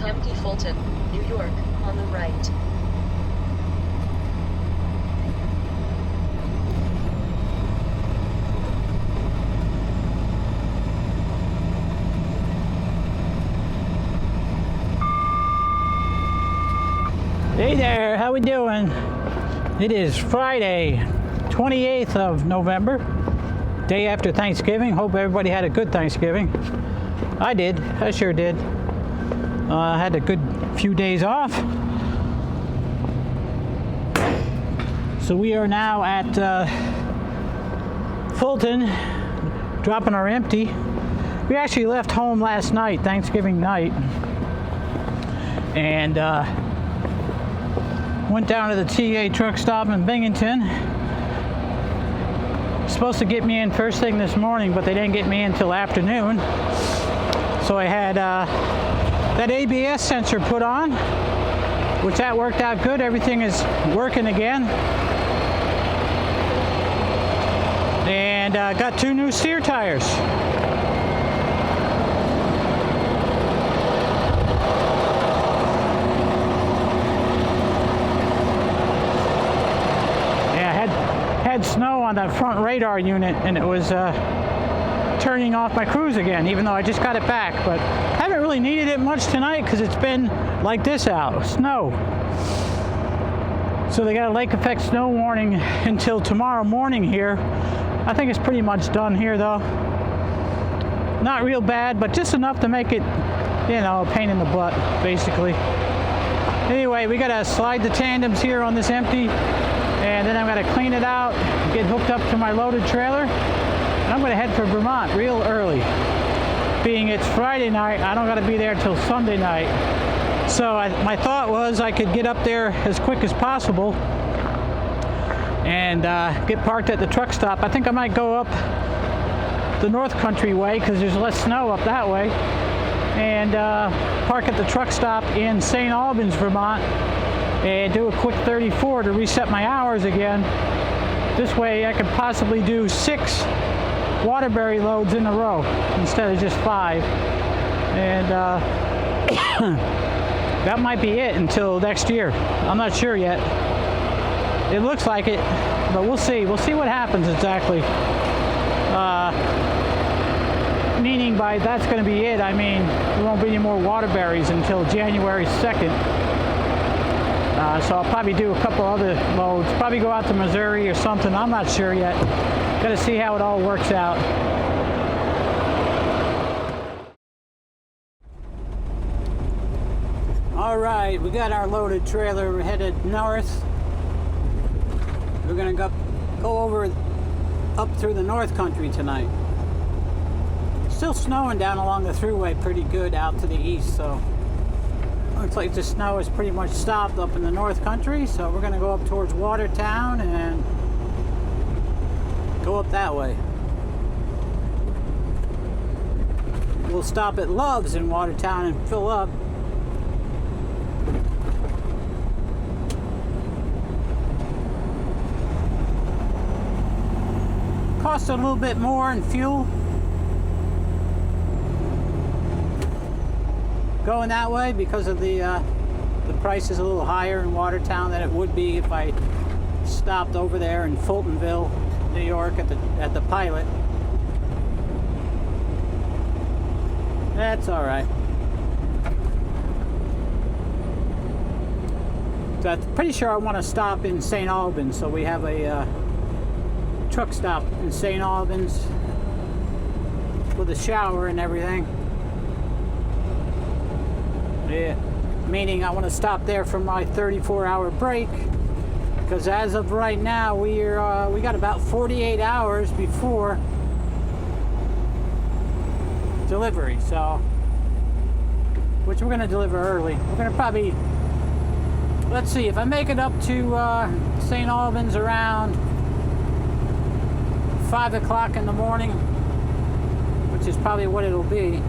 empty Fulton, New York, on the right. Hey there, how we doing? It is Friday, 28th of November, day after Thanksgiving. Hope everybody had a good Thanksgiving. I did, I sure did. I had a good few days off. So we are now at Fulton, dropping our empty. We actually left home last night, Thanksgiving night, and went down to the TA truck stop in Binghamton. Supposed to get me in first thing this morning, but they didn't get me in until afternoon. So I had that ABS sensor put on, which that worked out good. Everything is working again. And got 2 new steer tires. Had snow on that front radar unit, and it was turning off my cruise again, even though I just got it back. But haven't really needed it much tonight because it's been like this out, snow. So they got a lake effect snow warning until tomorrow morning here. I think it's pretty much done here though. Not real bad, but just enough to make it, you know, a pain in the butt, basically. Anyway, we gotta slide the tandems here on this empty, and then I'm going to clean it out, get hooked up to my loaded trailer, and I'm going to head for Vermont real early. Being it's Friday night, I don't got to be there till Sunday night. So my thought was I could get up there as quick as possible and get parked at the truck stop. I think I might go up the North Country way because there's less snow up that way, and park at the truck stop in St. Albans, Vermont, and do a quick 34 to reset my hours again. This way I could possibly do 6 Waterbury loads in a row instead of just 5. And that might be it until next year. I'm not sure yet. It looks like it, but we'll see. We'll see what happens exactly. Meaning by that's going to be it, I mean there won't be any more Waterburys until January 2nd. So I'll probably do a couple other loads, probably go out to Missouri or something. I'm not sure yet. Got to see how it all works out. All right, we got our loaded trailer. We're headed north. We're gonna go over up through the North Country tonight. Still snowing down along the thruway pretty good out to the east, so looks like the snow is pretty much stopped up in the North Country, so we're going to go up towards Watertown and go up that way. We'll stop at Love's in Watertown and fill up. Costs a little bit more in fuel going that way because of the price is a little higher in Watertown than it would be if I stopped over there in Fultonville, New York at the Pilot. That's all right. So I'm pretty sure I want to stop in St. Albans, so we have a truck stop in St. Albans with a shower and everything. Yeah, meaning I want to stop there for my 34-hour break, because as of right now we got about 48 hours before delivery, so which we're going to deliver early. We're going to probably, let's see, if I make it up to St. Albans around 5 o'clock in the morning, which is probably what it'll be.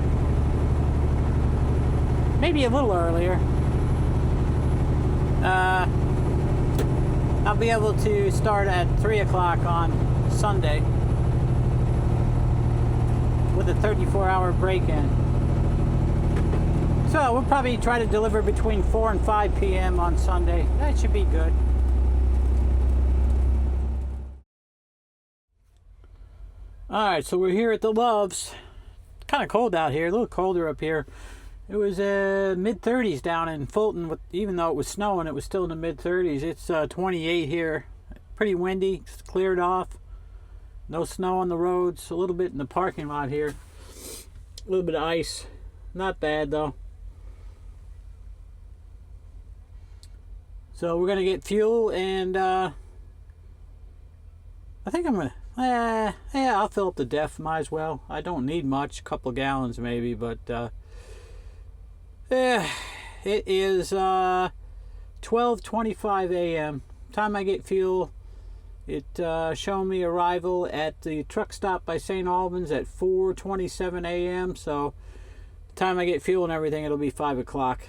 Maybe a little earlier. I'll be able to start at 3 o'clock on Sunday with a 34-hour break-in. So we'll probably try to deliver between 4 and 5 p.m. on Sunday. That should be good. Alright, so we're here at the Loves. It's kind of cold out here, a little colder up here. It was mid-30s down in Fulton, even though it was snowing, it was still in the mid-30s. It's 28 here. Pretty windy, it's cleared off. No snow on the roads, a little bit in the parking lot here. A little bit of ice. Not bad though. So we're going to get fuel and I think I'm going to, yeah, I'll fill up the DEF, might as well. I don't need much, a couple of gallons maybe, but it is 12:25 a.m. Time I get fuel, it showed me arrival at the truck stop by St. Albans at 4:27 a.m. So the time I get fuel and everything, it'll be 5 o'clock.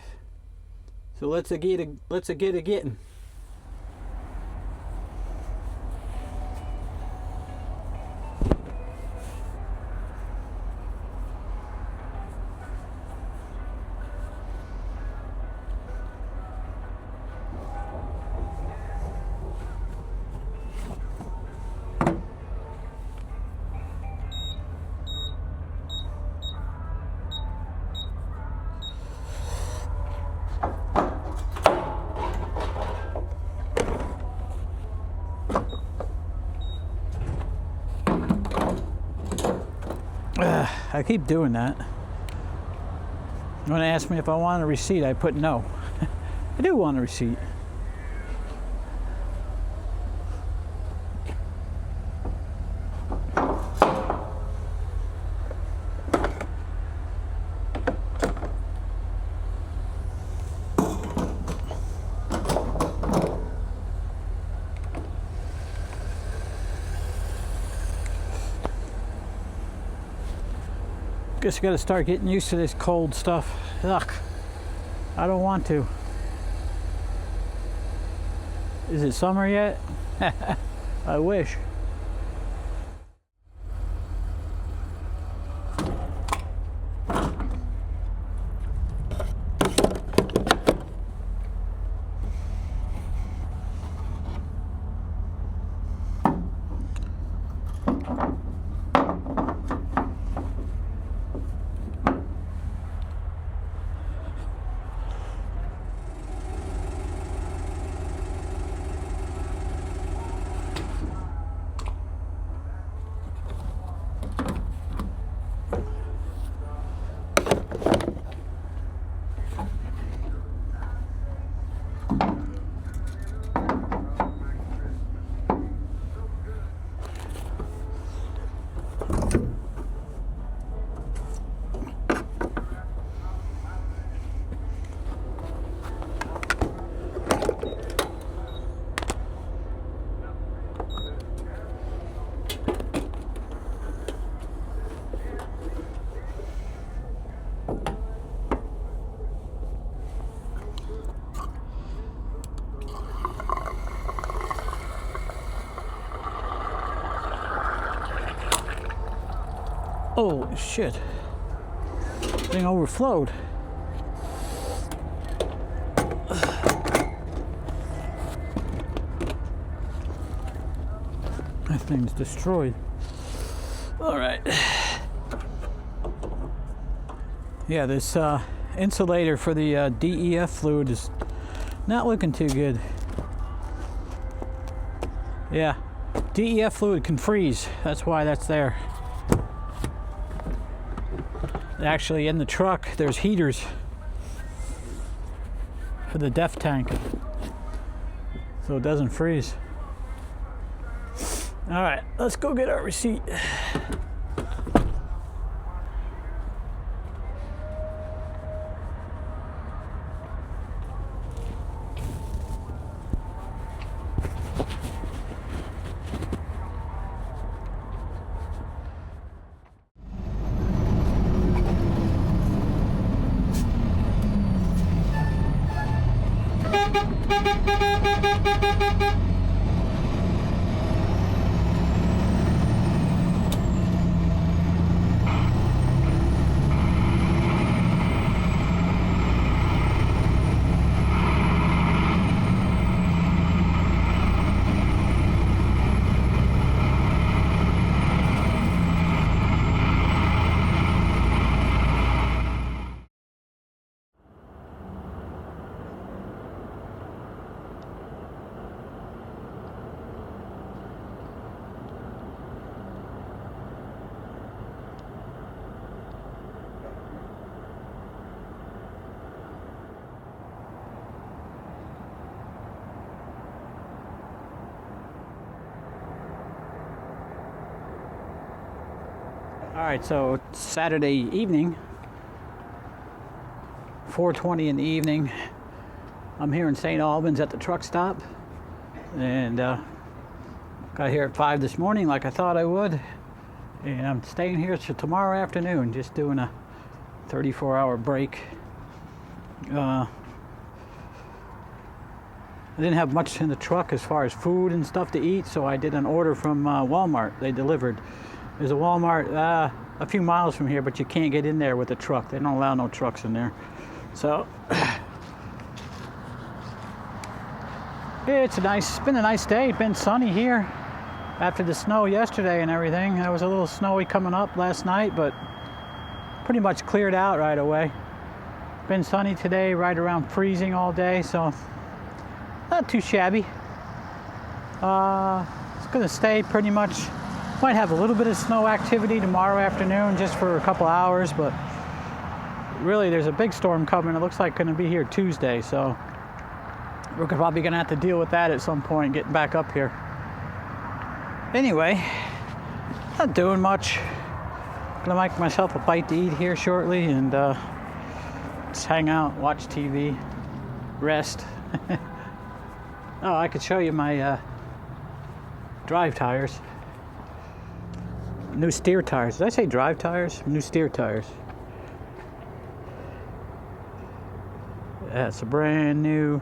So let's a getting. I keep doing that. When they ask me if I want a receipt, I put no. I do want a receipt. Guess I gotta start getting used to this cold stuff. Ugh, I don't want to. Is it summer yet? I wish. Oh shit, thing overflowed. That thing's destroyed. All right. Yeah, this insulator for the DEF fluid is not looking too good. Yeah, DEF fluid can freeze. That's why that's there. Actually, in the truck, there's heaters for the DEF tank, so it doesn't freeze. All right, let's go get our receipt. Alright, so it's Saturday evening, 4:20 in the evening. I'm here in St. Albans at the truck stop, and got here at 5 this morning like I thought I would, and I'm staying here till tomorrow afternoon, just doing a 34-hour break. I didn't have much in the truck as far as food and stuff to eat, so I did an order from Walmart. They delivered. There's a Walmart a few miles from here, but you can't get in there with a truck. They don't allow no trucks in there. So it's been a nice day. It's been sunny here after the snow yesterday and everything. It was a little snowy coming up last night, but pretty much cleared out right away. Been sunny today, right around freezing all day, so not too shabby. It's gonna stay pretty much. Might have a little bit of snow activity tomorrow afternoon just for a couple hours, but really there's a big storm coming. It looks like it's gonna be here Tuesday, so we're probably gonna have to deal with that at some point getting back up here. Anyway, not doing much. Gonna make myself a bite to eat here shortly and just hang out, watch TV, rest. Oh, I could show you my drive tires. New steer tires. Did I say drive tires? New steer tires. That's a brand new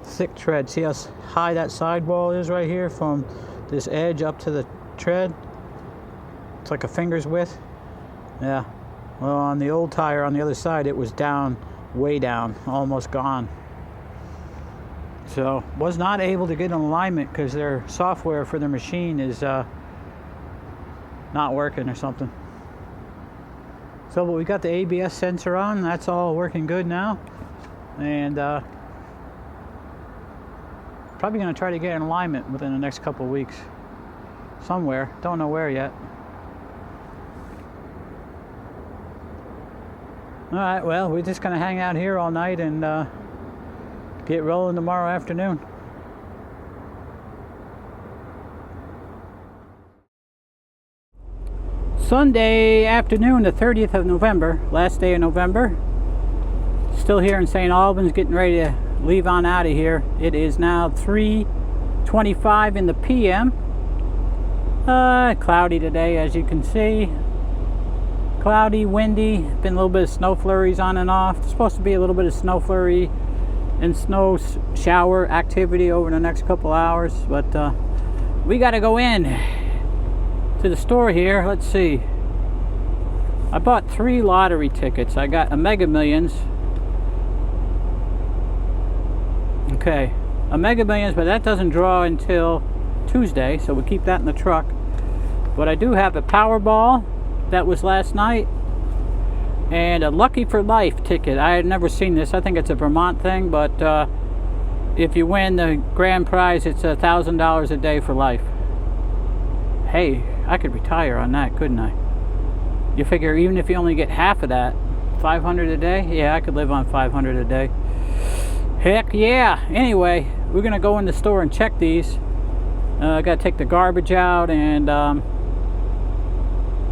thick tread. See how high that sidewall is right here from this edge up to the tread? It's like a finger's width. Yeah. Well, on the old tire on the other side, it was down, way down, almost gone. So was not able to get an alignment because their software for their machine is not working or something. So, but we got the ABS sensor on. That's all working good now, and probably going to try to get an alignment within the next couple of weeks somewhere. Don't know where yet. All right, well, we're just going to hang out here all night and get rolling tomorrow afternoon. Sunday afternoon, the 30th of November, last day of November. Still here in St. Albans, getting ready to leave on out of here. It is now 3:25 in the p.m. Cloudy today, as you can see. Cloudy, windy, been a little bit of snow flurries on and off. There's supposed to be a little bit of snow flurry and snow shower activity over the next couple hours, but we got to go in to the store here. Let's see. I bought 3 lottery tickets. I got a Mega Millions. Okay, a Mega Millions, but that doesn't draw until Tuesday, so we keep that in the truck. But I do have a Powerball that was last night, and a Lucky for Life ticket. I had never seen this. I think it's a Vermont thing, but if you win the grand prize, it's $1,000 a day for life. Hey, I could retire on that, couldn't I? You figure even if you only get half of that, $500 a day? Yeah, I could live on $500 a day. Heck yeah. Anyway, we're going to go in the store and check these. I got to take the garbage out and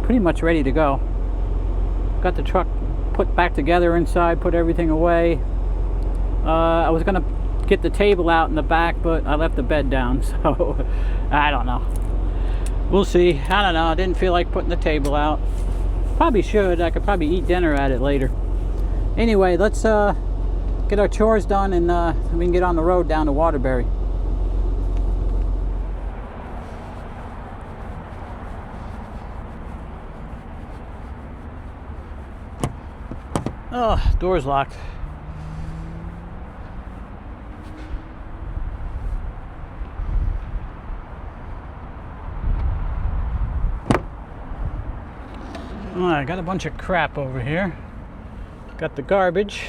pretty much ready to go. Got the truck put back together inside, put everything away. I was going to get the table out in the back, but I left the bed down, so I don't know. We'll see. I don't know. I didn't feel like putting the table out. Probably should. I could probably eat dinner at it later. Anyway, let's get our chores done and we can get on the road down to Waterbury. Oh, door's locked. I got a bunch of crap over here. Got the garbage.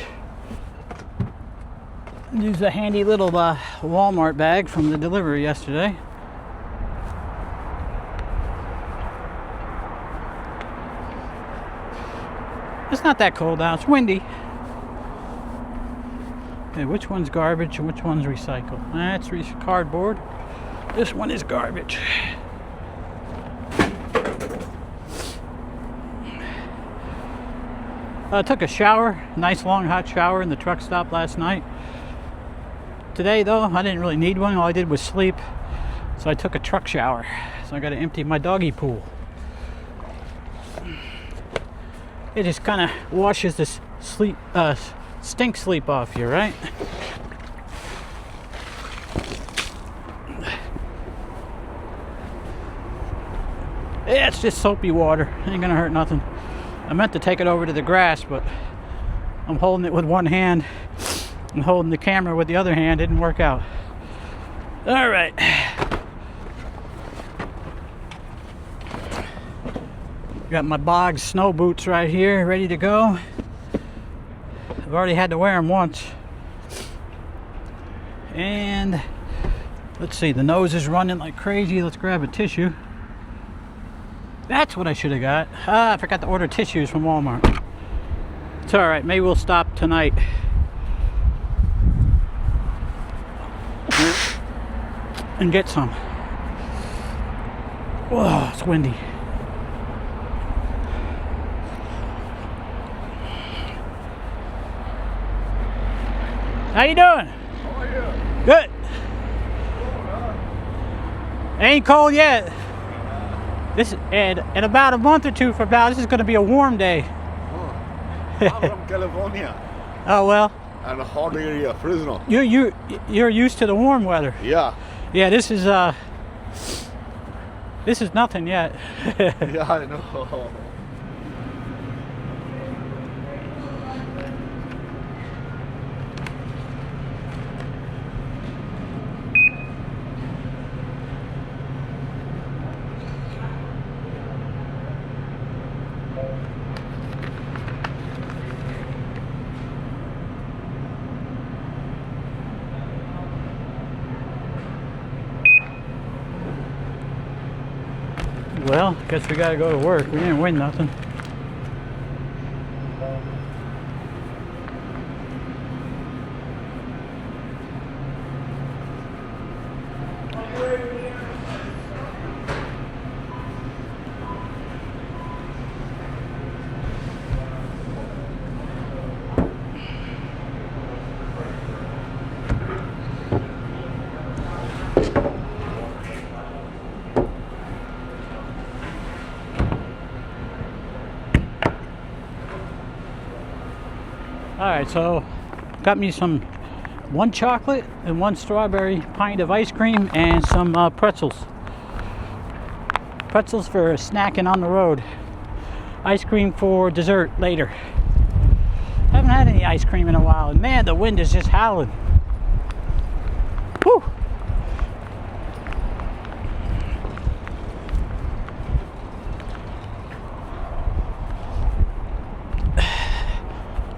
Use a handy little Walmart bag from the delivery yesterday. It's not that cold out. It's windy. Okay, which one's garbage and which one's recycled? That's cardboard. This one is garbage. I took a shower, nice long hot shower in the truck stop last night. Today though, I didn't really need one. All I did was sleep. So I took a truck shower. So I got to empty my doggy pool. It just kind of washes this stink sleep off you, right? Yeah, it's just soapy water. Ain't gonna hurt nothing. I meant to take it over to the grass, but I'm holding it with one hand and holding the camera with the other hand. Didn't work out. All right. Got my Boggs snow boots right here, ready to go. I've already had to wear them once. And let's see, the nose is running like crazy. Let's grab a tissue. That's what I should have got. I forgot to order tissues from Walmart. It's all right. Maybe we'll stop tonight. And get some. Whoa, it's windy. How you doing? How are you? Good. Ain't cold yet. This and in about a month or two from now, this is going to be a warm day. I'm from California Oh well. and a hot area, Fresno. You're used to the warm weather. Yeah, Yeah, this is nothing yet. yeah, I know. Well, guess we gotta go to work. We didn't win nothing. Alright, so got me one chocolate and one strawberry pint of ice cream and some pretzels. Pretzels for snacking on the road. Ice cream for dessert later. Haven't had any ice cream in a while, and man, the wind is just howling. Whew.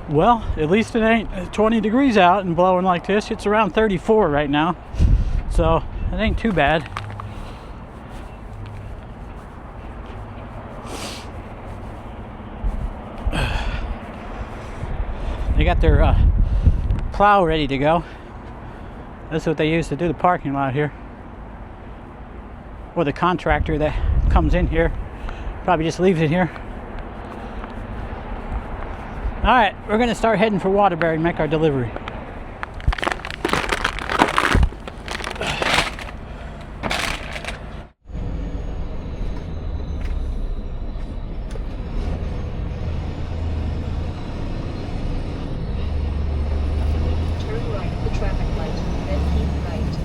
Well, at least it ain't 20 degrees out and blowing like this. It's around 34 right now, so it ain't too bad. They got their plow ready to go. That's what they use to do the parking lot here. Or the contractor that comes in here probably just leaves it here. All right, we're gonna start heading for Waterbury and make our delivery. Turn right at the traffic light, then keep right.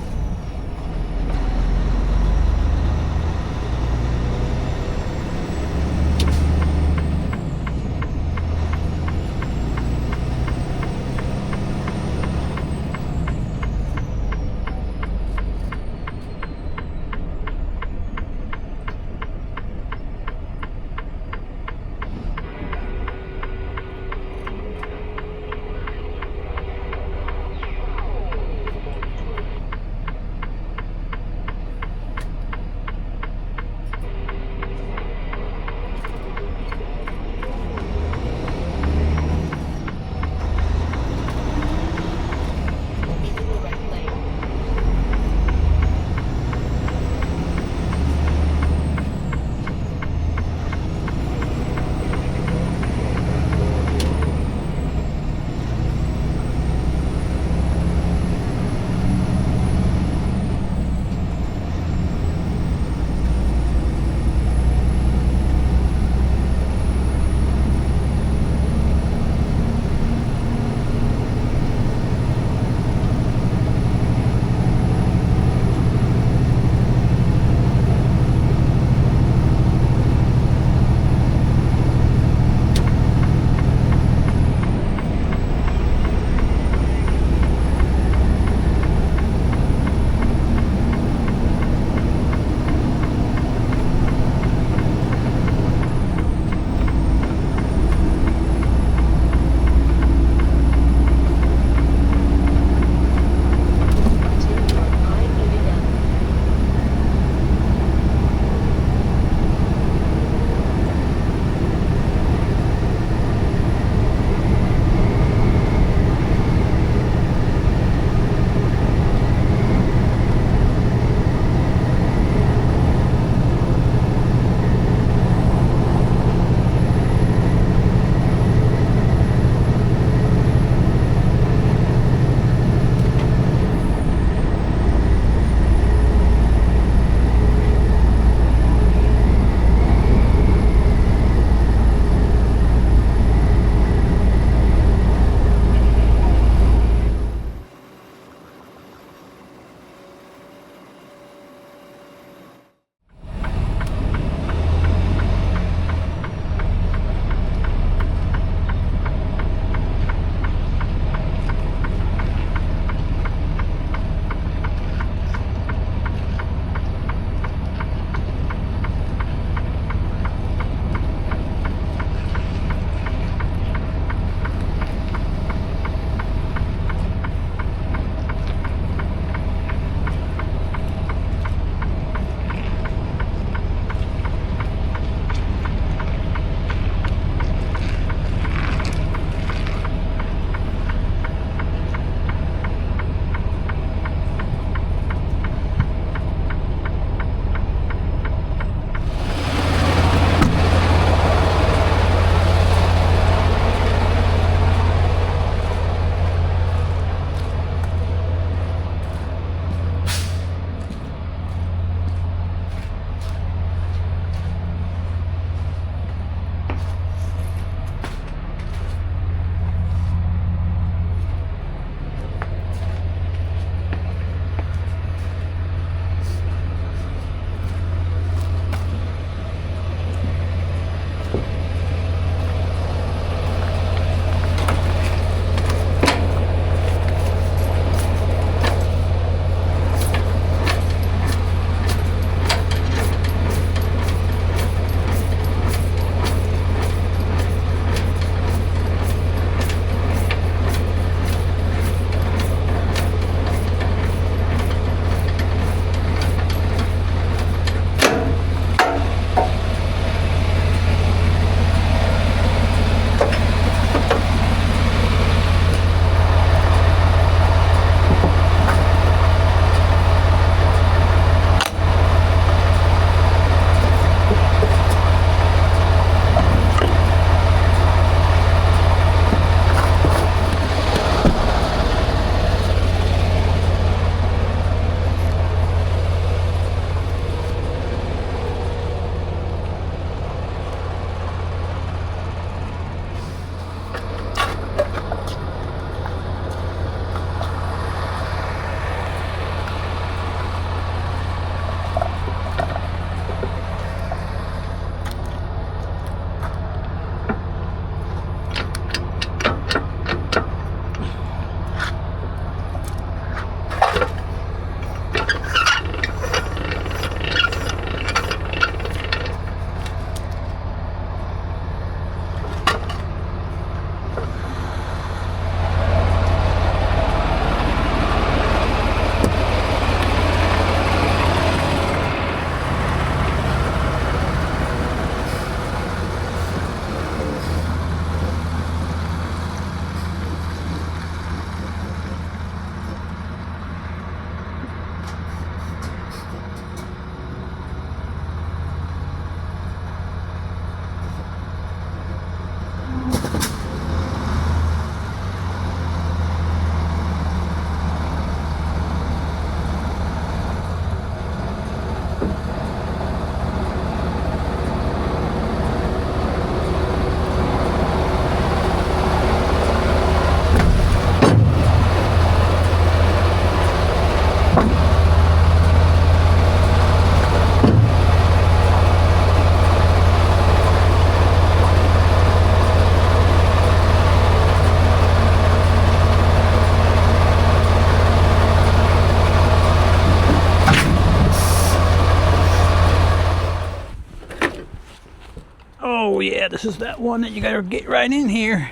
Oh yeah, this is that one that you gotta get right in here.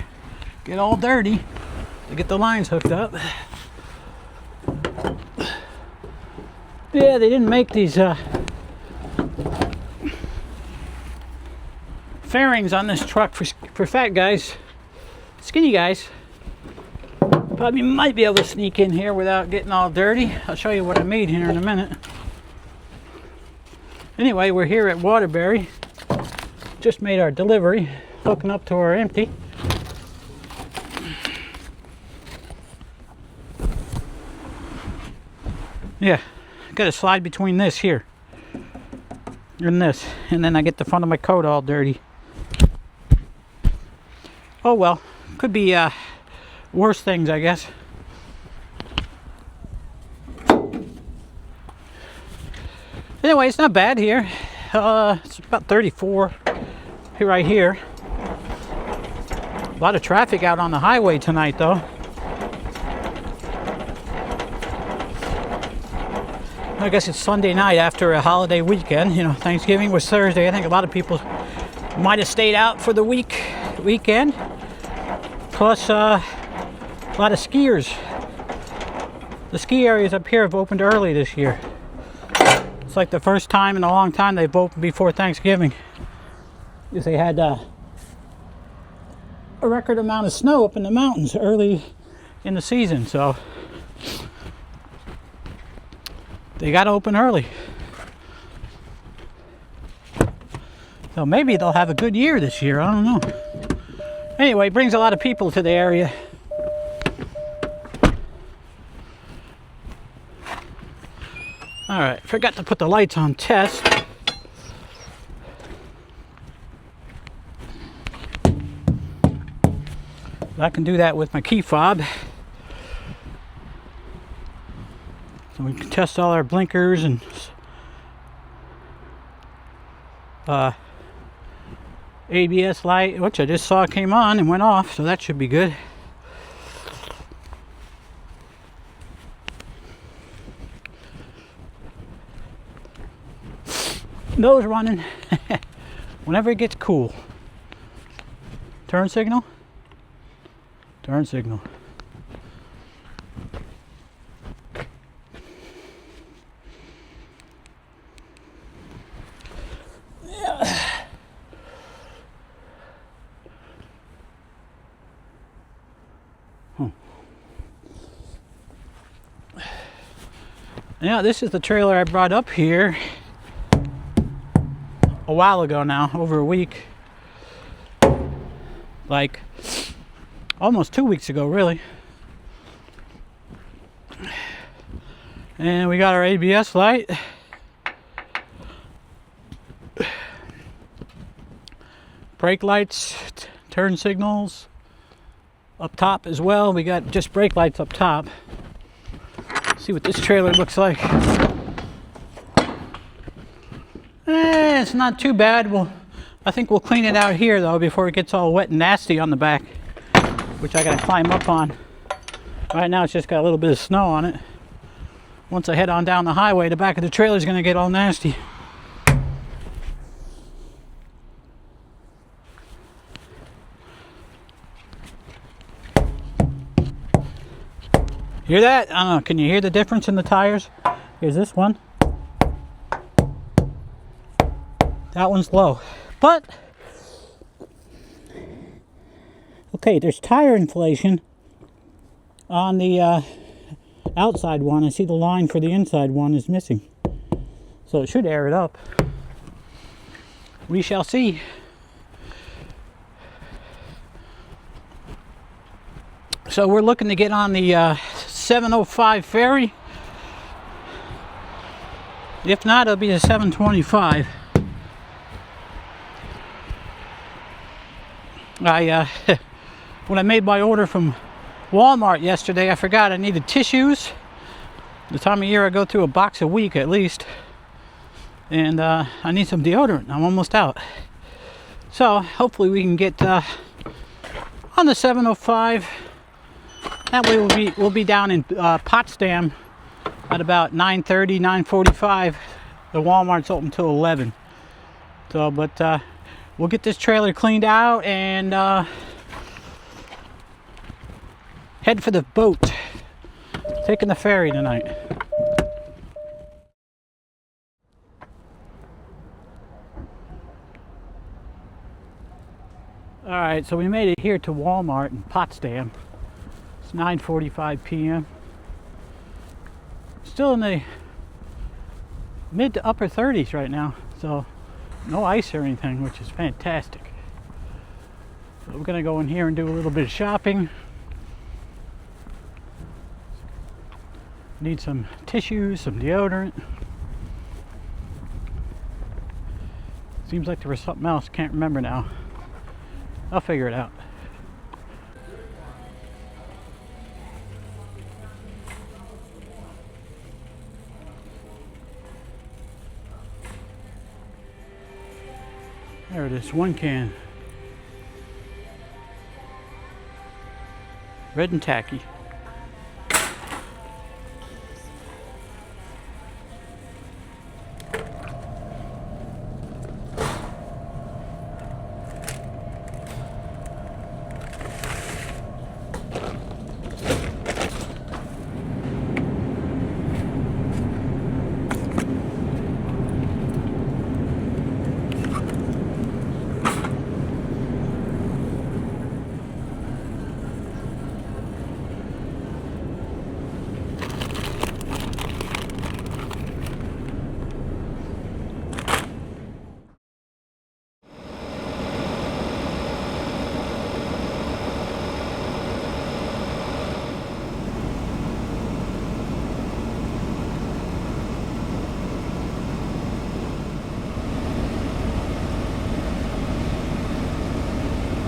Get all dirty to get the lines hooked up. Yeah, they didn't make these fairings on this truck for fat guys. Skinny guys probably might be able to sneak in here without getting all dirty. I'll show you what I made here in a minute. Anyway, we're here at Waterbury. Just made our delivery, hooking up to our empty. Yeah, got to slide between this here and this, and then I get the front of my coat all dirty. Oh well, could be worse things, I guess. Anyway, it's not bad here. It's about 34 right here. A lot of traffic out on the highway tonight, though. I guess it's Sunday night after a holiday weekend. You know, Thanksgiving was Thursday. I think a lot of people might have stayed out for the weekend. Plus, a lot of skiers. The ski areas up here have opened early this year. It's like the first time in a long time they've opened before Thanksgiving. Because they had a record amount of snow up in the mountains early in the season, so they got to open early. So maybe they'll have a good year this year, I don't know. Anyway, it brings a lot of people to the area. Alright, forgot to put the lights on test. I can do that with my key fob. So we can test all our blinkers and ABS light, which I just saw came on and went off, so that should be good. Nose running whenever it gets cool. Turn signal. Turn signal. Yeah, this is the trailer I brought up here a while ago now, over a week. Like almost 2 weeks ago, really. And we got our ABS light. Brake lights, turn signals up top as well. We got just brake lights up top. See what this trailer looks like. It's not too bad. I think we'll clean it out here though before it gets all wet and nasty on the back, which I gotta climb up on. Right now it's just got a little bit of snow on it. Once I head on down the highway, the back of the trailer is gonna get all nasty. Hear that? I don't know. Can you hear the difference in the tires? Here's this one. That one's low. But, okay, there's tire inflation on the outside one. I see the line for the inside one is missing. So it should air it up. We shall see. So we're looking to get on the 705 ferry. If not, it'll be the 725. When I made my order from Walmart yesterday, I forgot I needed tissues. The time of year I go through a box a week at least. And I need some deodorant. I'm almost out. So hopefully we can get on the 705. That way we'll be down in Potsdam at about 9:30, 9:45. The Walmart's open till 11. So, but we'll get this trailer cleaned out and head for the boat. Taking the ferry tonight. Alright, so we made it here to Walmart in Potsdam. It's 9:45 p.m. Still in the mid to upper 30s right now, so no ice or anything, which is fantastic. So we're gonna go in here and do a little bit of shopping. Need some tissues, some deodorant. Seems like there was something else, can't remember now. I'll figure it out. There it is, one can. Red and tacky.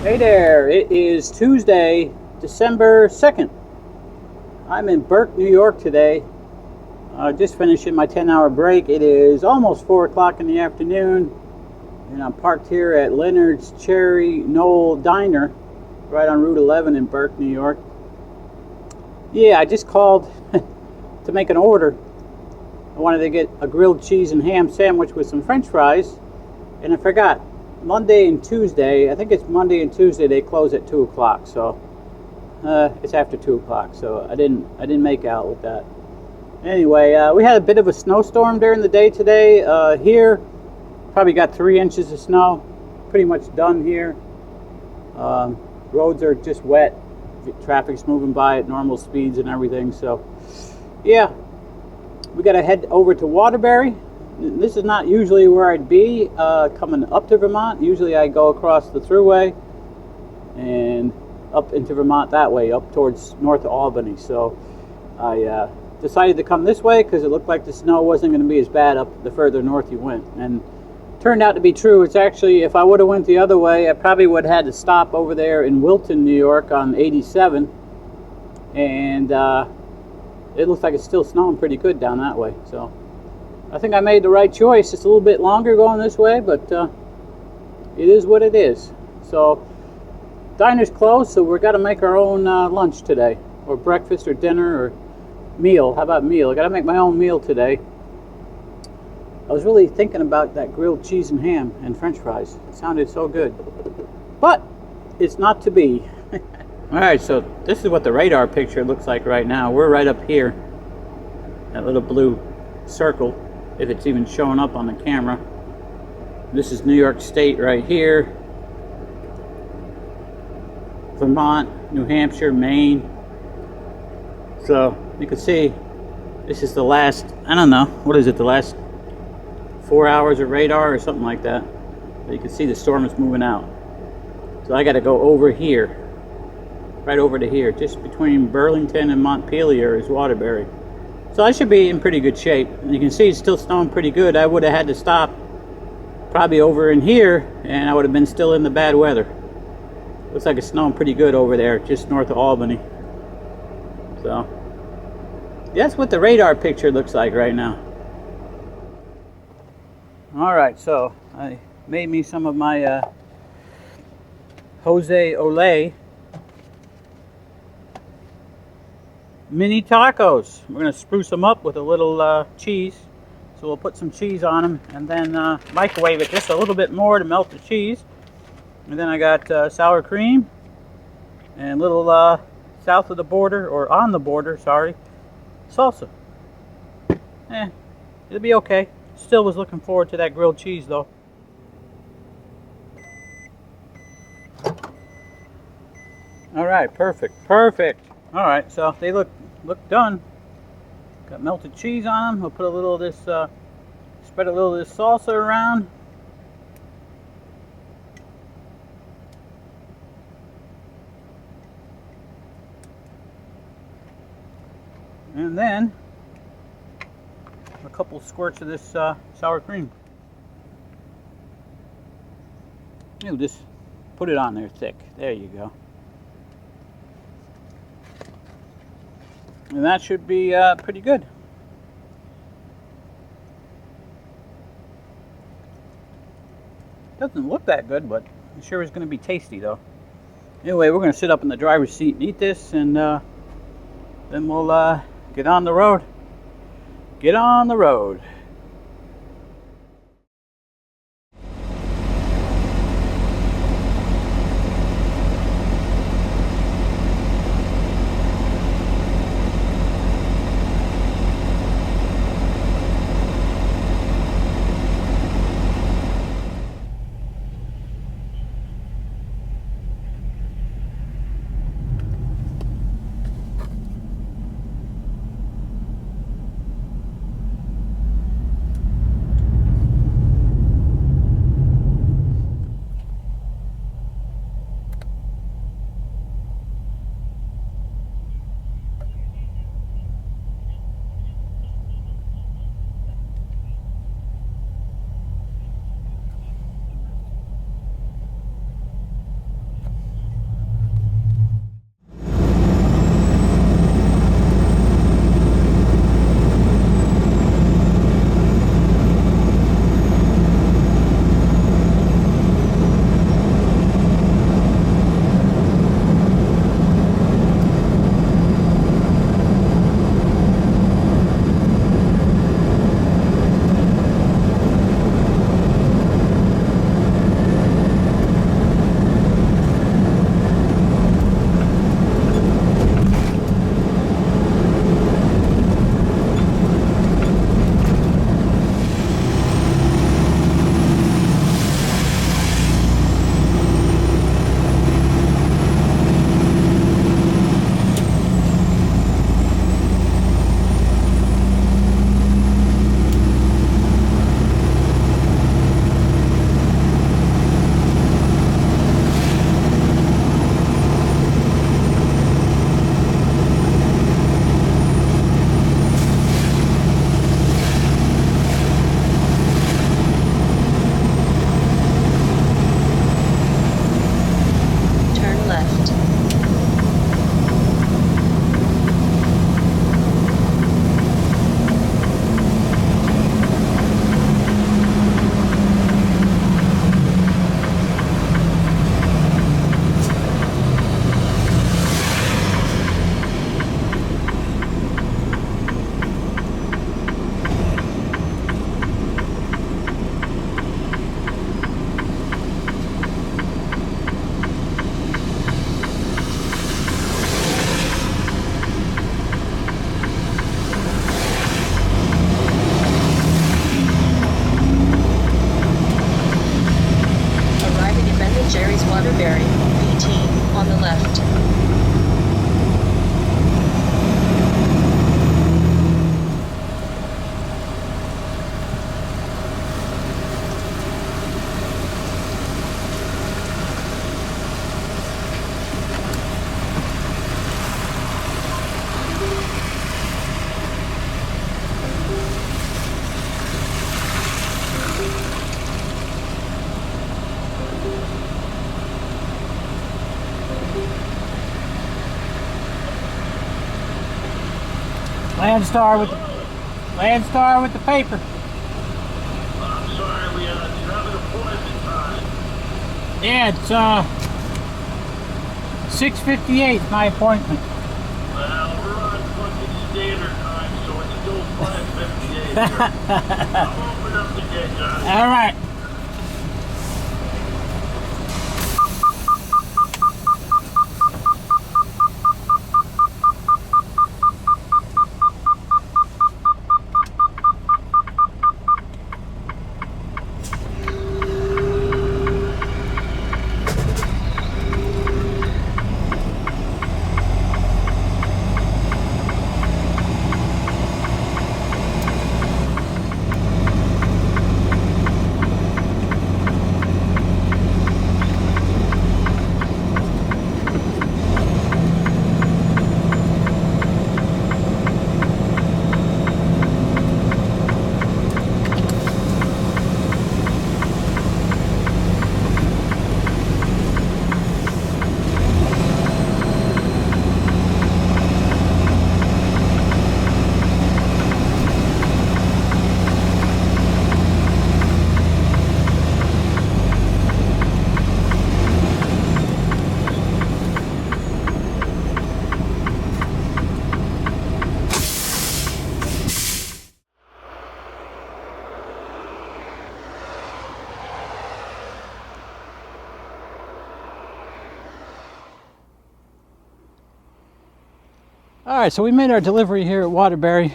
Hey there, it is Tuesday, December 2nd. I'm in Burke, New York today. Just finishing my 10-hour break. It is almost 4 o'clock in the afternoon, and I'm parked here at Leonard's Cherry Knoll Diner, right on Route 11 in Burke, New York. Yeah, I just called to make an order. I wanted to get a grilled cheese and ham sandwich with some French fries, and I forgot. Monday and Tuesday, I think it's Monday and Tuesday, they close at 2 o'clock, so it's after 2 o'clock, so I didn't make out with that. Anyway, we had a bit of a snowstorm during the day today. Here, probably got 3 inches of snow, pretty much done here. Roads are just wet, traffic's moving by at normal speeds and everything, so yeah, we got to head over to Waterbury. This is not usually where I'd be coming up to Vermont. Usually I go across the thruway and up into Vermont that way, up towards North Albany. So I decided to come this way because it looked like the snow wasn't going to be as bad up the further north you went. And it turned out to be true. It's actually, if I would have went the other way, I probably would have had to stop over there in Wilton, New York on 87. And it looks like it's still snowing pretty good down that way. So I think I made the right choice. It's a little bit longer going this way, but it is what it is. So, diner's closed, so we've got to make our own lunch today, or breakfast, or dinner, or meal. How about meal? I got to make my own meal today. I was really thinking about that grilled cheese and ham and French fries. It sounded so good, but it's not to be. All right, so this is what the radar picture looks like right now. We're right up here, that little blue circle, if it's even showing up on the camera. This is New York State right here. Vermont, New Hampshire, Maine. So you can see this is the last, I don't know, what is it, the last 4 hours of radar or something like that. But you can see the storm is moving out. So I got to go over here, right over to here, just between Burlington and Montpelier is Waterbury. So I should be in pretty good shape. And you can see it's still snowing pretty good. I would have had to stop probably over in here, and I would have been still in the bad weather. Looks like it's snowing pretty good over there, just north of Albany. So that's what the radar picture looks like right now. All right, so I made me some of my Jose Ole mini tacos. We're going to spruce them up with a little cheese. So we'll put some cheese on them and then microwave it just a little bit more to melt the cheese. And then I got sour cream and a little south of the border, or on the border, sorry, salsa. It'll be okay. Still was looking forward to that grilled cheese though. All right, perfect, perfect. All right, so they look done. Got melted cheese on them. We'll put a little of this, spread a little of this salsa around. And then a couple squirts of this sour cream. You just put it on there thick. There you go. And that should be pretty good. Doesn't look that good, but it sure is going to be tasty though. Anyway, we're going to sit up in the driver's seat and eat this, and then we'll get on the road. Get on the road. Landstar with the paper. I'm sorry, we have an appointment time. Yeah, it's 6:58 is my appointment. Well, we're on fucking standard time, so it's still 5:58 here. I'll open up the gate, John. All right. Alright, so we made our delivery here at Waterbury. It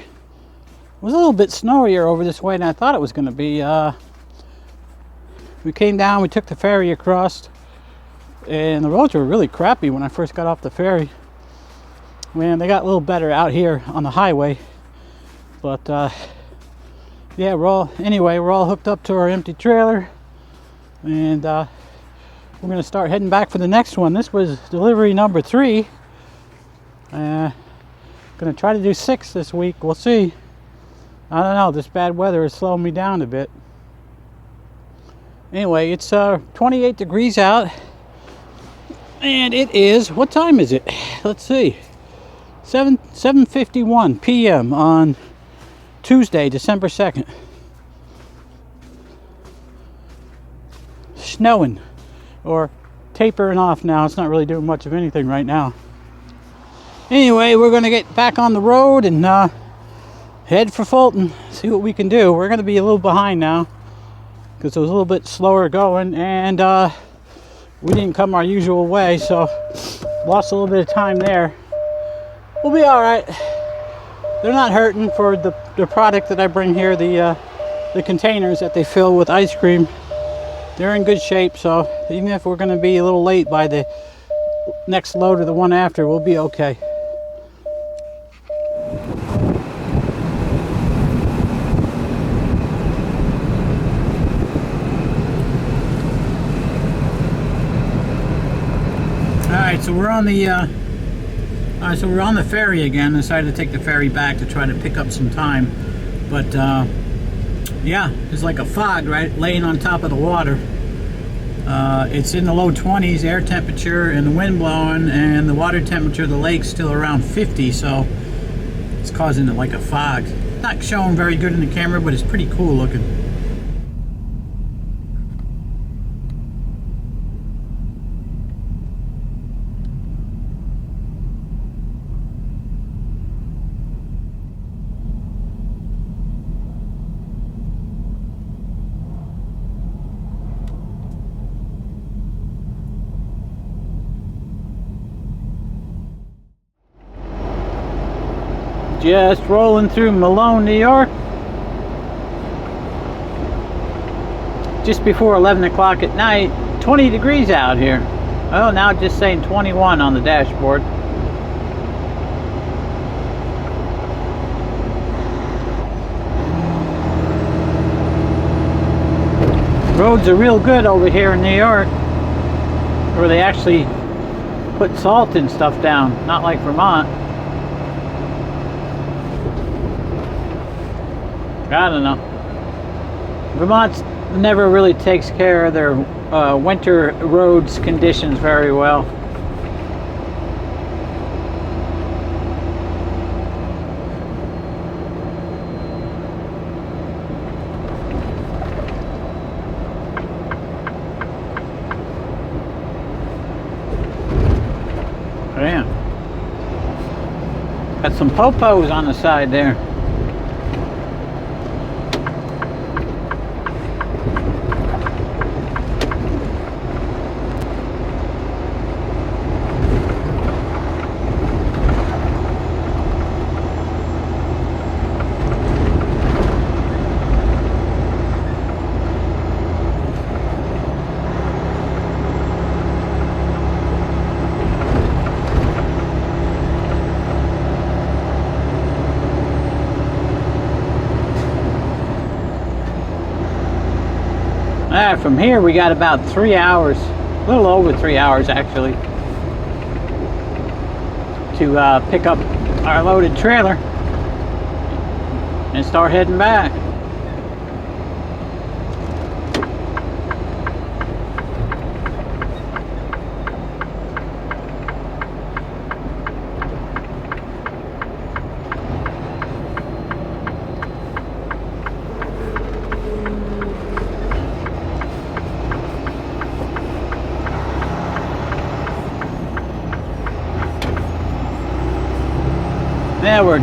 was a little bit snowier over this way than I thought it was going to be. We came down, we took the ferry across, and the roads were really crappy when I first got off the ferry. Man, they got a little better out here on the highway. But yeah, we're all hooked up to our empty trailer, and we're going to start heading back for the next one. This was delivery number 3. Going to try to do 6 this week. We'll see. I don't know, this bad weather is slowing me down a bit. Anyway, it's 28 degrees out, and it is, what time is it? Let's see, 7:51 p.m. on Tuesday, December 2nd. Snowing, or tapering off now. It's not really doing much of anything right now. Anyway, we're going to get back on the road and head for Fulton, see what we can do. We're going to be a little behind now because it was a little bit slower going, and we didn't come our usual way, so lost a little bit of time there. We'll be all right. They're not hurting for the product that I bring here, the containers that they fill with ice cream. They're in good shape, so even if we're going to be a little late by the next load or the one after, we'll be okay. Alright, so we're on the ferry again. I decided to take the ferry back to try to pick up some time, but yeah, there's like a fog right laying on top of the water. It's in the low 20s air temperature and the wind blowing, and the water temperature of the lake's still around 50, so it's causing like a fog. Not showing very good in the camera, but it's pretty cool looking. Just rolling through Malone, New York. Just before 11 o'clock at night. 20 degrees out here. Oh, now just saying 21 on the dashboard. Roads are real good over here in New York, where they actually put salt and stuff down, not like Vermont. I don't know. Vermont never really takes care of their winter roads conditions very well. Damn. Got some popos on the side there. From here we got about 3 hours, a little over 3 hours actually, to pick up our loaded trailer and start heading back.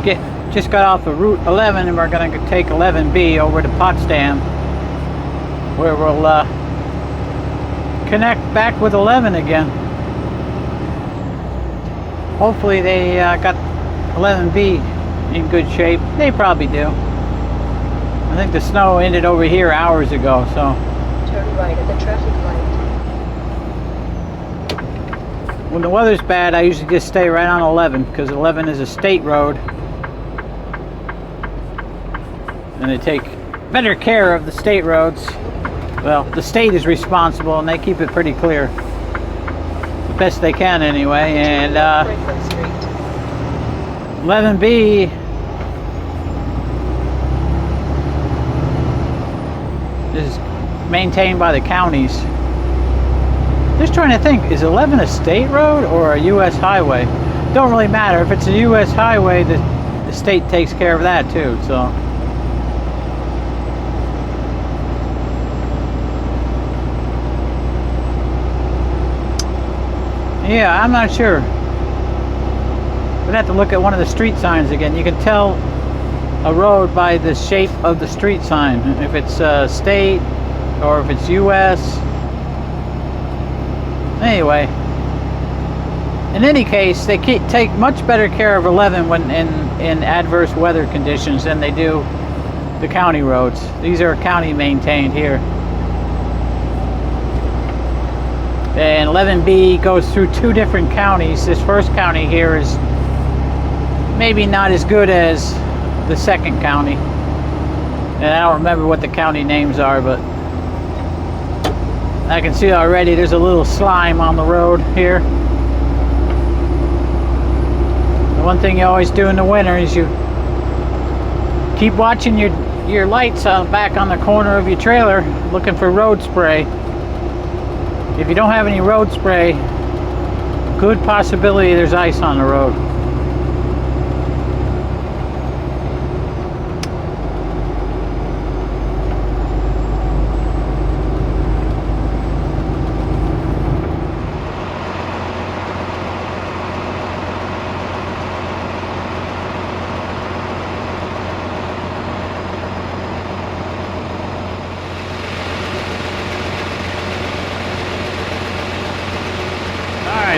Yeah, just got off of Route 11, and we're going to take 11B over to Potsdam, where we'll connect back with 11 again. Hopefully they got 11B in good shape? They probably do. I think the snow ended over here hours ago, so. Turn right at the traffic light. When the weather's bad, I usually just stay right on 11 because 11 is a state road. And they take better care of the state roads. Well, the state is responsible and they keep it pretty clear. The best they can anyway. And Franklin Street. 11B is maintained by the counties. Just trying to think, is 11 a state road or a U.S. highway? Don't really matter. If it's a U.S. highway, the state takes care of that too, so. Yeah, I'm not sure. We'd have to look at one of the street signs again. You can tell a road by the shape of the street sign, if it's state or if it's U.S. Anyway, in any case, they take much better care of 11 when in adverse weather conditions than they do the county roads. These are county maintained here. And 11B goes through 2 different counties. This first county here is maybe not as good as the second county. And I don't remember what the county names are, but I can see already there's a little slime on the road here. The one thing you always do in the winter is you keep watching your lights back on the corner of your trailer looking for road spray. If you don't have any road spray, good possibility there's ice on the road.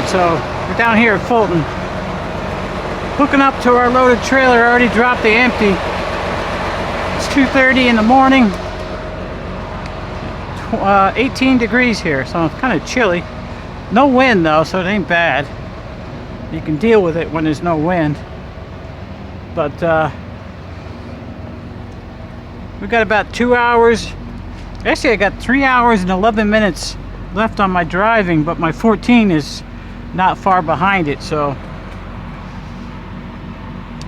So we're down here at Fulton, hooking up to our loaded trailer. Already dropped the empty. It's 2:30 in the morning. 18 degrees here, so it's kind of chilly. No wind though, so it ain't bad. You can deal with it when there's no wind. But we've got about 2 hours. Actually, I got 3 hours and 11 minutes left on my driving, but my 14 is not far behind it, so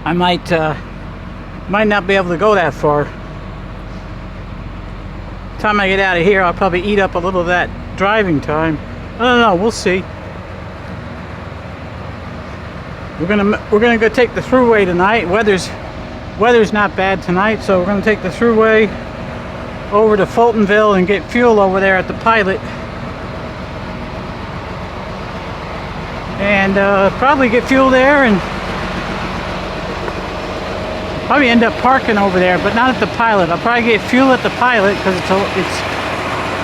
I might not be able to go that far. Time I get out of here, I'll probably eat up a little of that driving time. I don't know, we'll see. We're gonna go take the thruway tonight. Weather's not bad tonight, so we're gonna take the thruway over to Fultonville and get fuel over there at the Pilot. And probably get fuel there and probably end up parking over there, but not at the Pilot. I'll probably get fuel at the Pilot because it's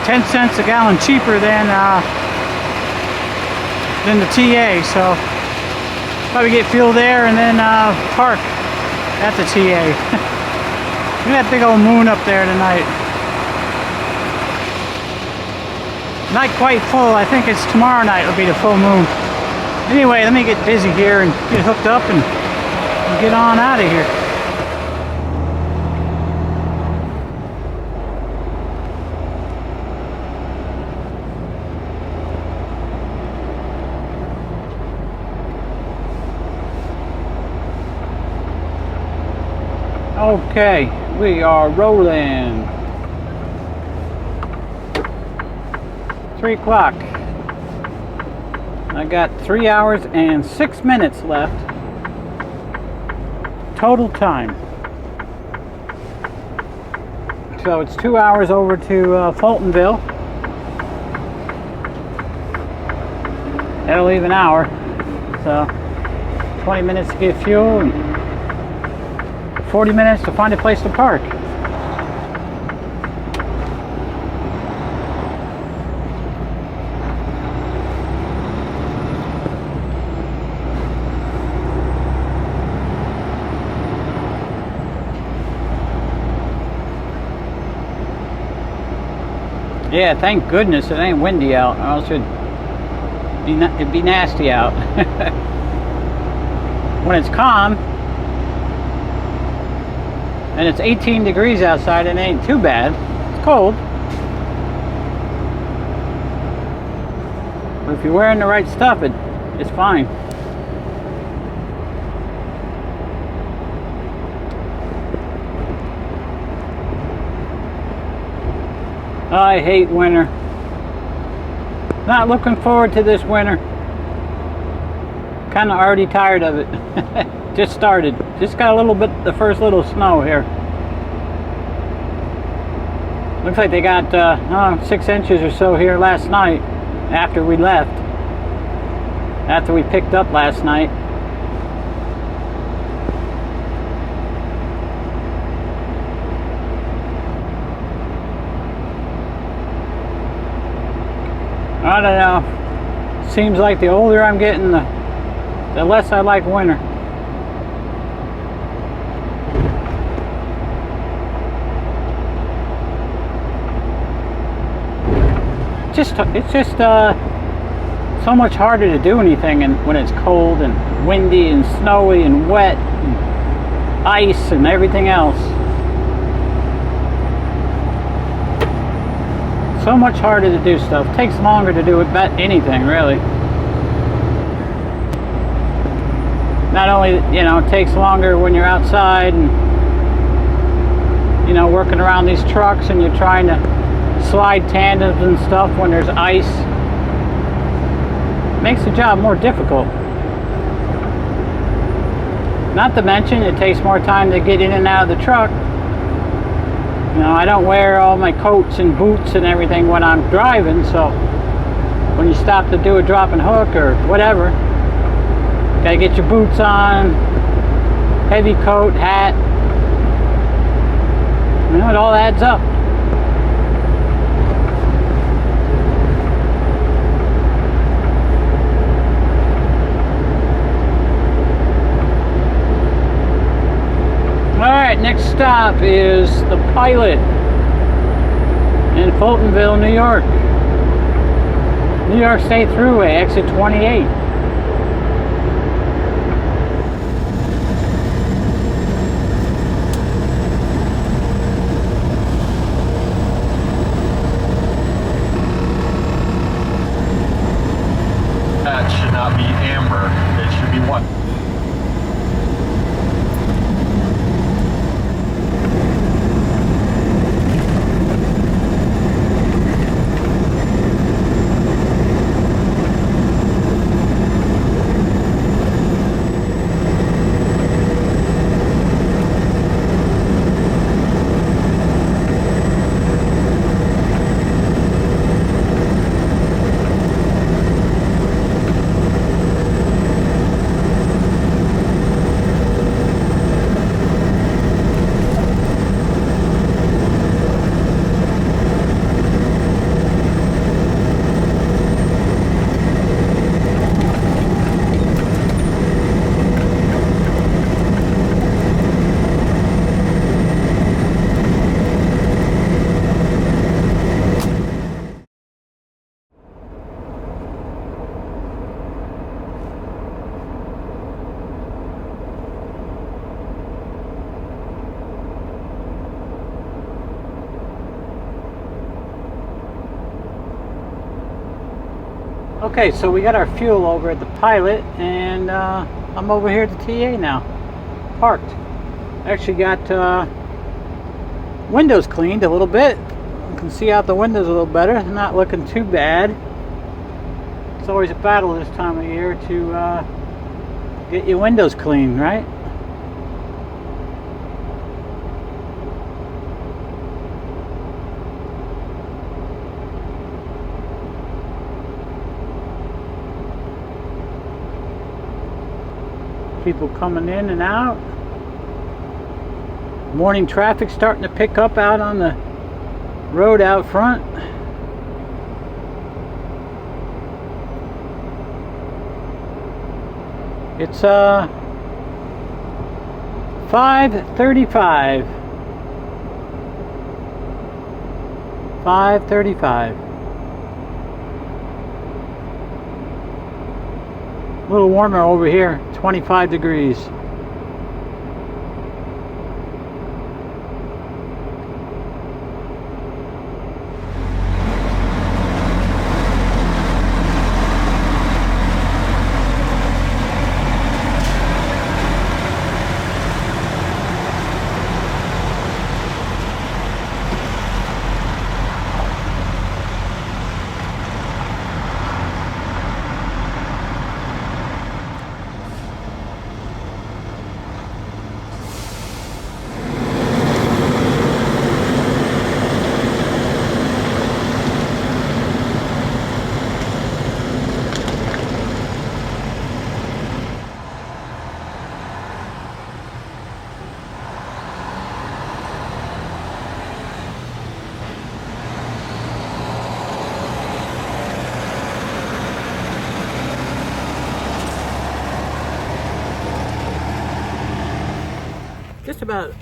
10 cents a gallon cheaper than the TA. So probably get fuel there and then park at the TA. Look at that big old moon up there tonight. Not quite full. I think it's tomorrow night will be the full moon. Anyway, let me get busy here and get hooked up and get on out of here. Okay, we are rolling. 3 o'clock. I got 3 hours and 6 minutes left total time. So it's 2 hours over to Fultonville. That'll leave an hour. So 20 minutes to get fuel and 40 minutes to find a place to park. Yeah, thank goodness it ain't windy out, or else it'd be nasty out. When it's calm and it's 18 degrees outside, it ain't too bad. It's cold. But if you're wearing the right stuff, it's fine. I hate winter. Not looking forward to this winter. Kind of already tired of it. Just started. Just got a little bit, the first little snow here. Looks like they got 6 inches or so here last night after we left. After we picked up last night. I don't know. Seems like the older I'm getting, the less I like winter. It's just so much harder to do anything when it's cold and windy and snowy and wet and ice and everything else. So much harder to do stuff. Takes longer to do it, but anything really. Not only, it takes longer when you're outside and, working around these trucks and you're trying to slide tandems and stuff when there's ice. Makes the job more difficult. Not to mention, it takes more time to get in and out of the truck. I don't wear all my coats and boots and everything when I'm driving, so when you stop to do a drop and hook or whatever, gotta get your boots on, heavy coat, hat. It all adds up. Alright, next stop is the Pilot in Fultonville, New York. New York State Thruway, exit 28. That should not be amber. It should be what? Okay, so we got our fuel over at the Pilot, and I'm over here at the TA now, parked. Actually got windows cleaned a little bit. You can see out the windows a little better. Not looking too bad. It's always a battle this time of year to get your windows clean, right? People coming in and out. Morning traffic starting to pick up out on the road out front. It's 5:35. 5:35. A little warmer over here, 25 degrees. Just about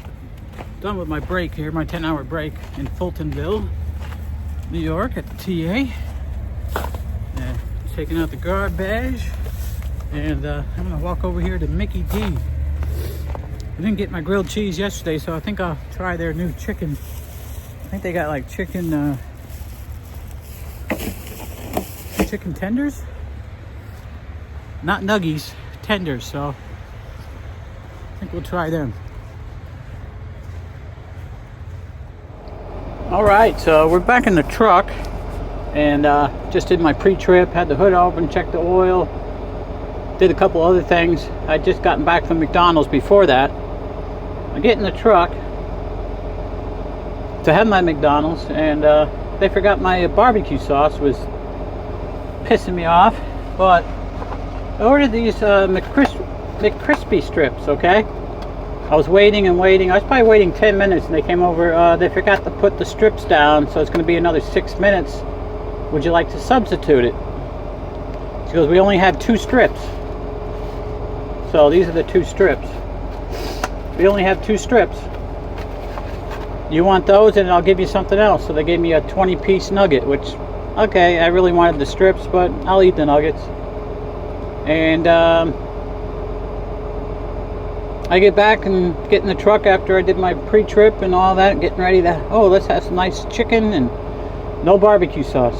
done with my break here, my 10-hour break in Fultonville, New York at the TA. Taking out the garbage, and I'm gonna walk over here to Mickey D. I didn't get my grilled cheese yesterday, so I think I'll try their new chicken. I think they got like chicken tenders, not nuggies, tenders. So I think we'll try them. All right, so we're back in the truck, and just did my pre-trip, had the hood open, checked the oil, did a couple other things. I'd just gotten back from McDonald's before that. I get in the truck to have my McDonald's, and they forgot my barbecue sauce, was pissing me off. But I ordered these McCrispy strips, okay? I was waiting and waiting. I was probably waiting 10 minutes, and they came over. They forgot to put the strips down, so it's going to be another 6 minutes. Would you like to substitute it? She goes, we only have 2 strips. So these are the 2 strips. We only have 2 strips. You want those, and I'll give you something else. So they gave me a 20-piece nugget, which, okay, I really wanted the strips, but I'll eat the nuggets. And I get back and get in the truck after I did my pre-trip and all that, getting ready to, oh, let's have some nice chicken and no barbecue sauce.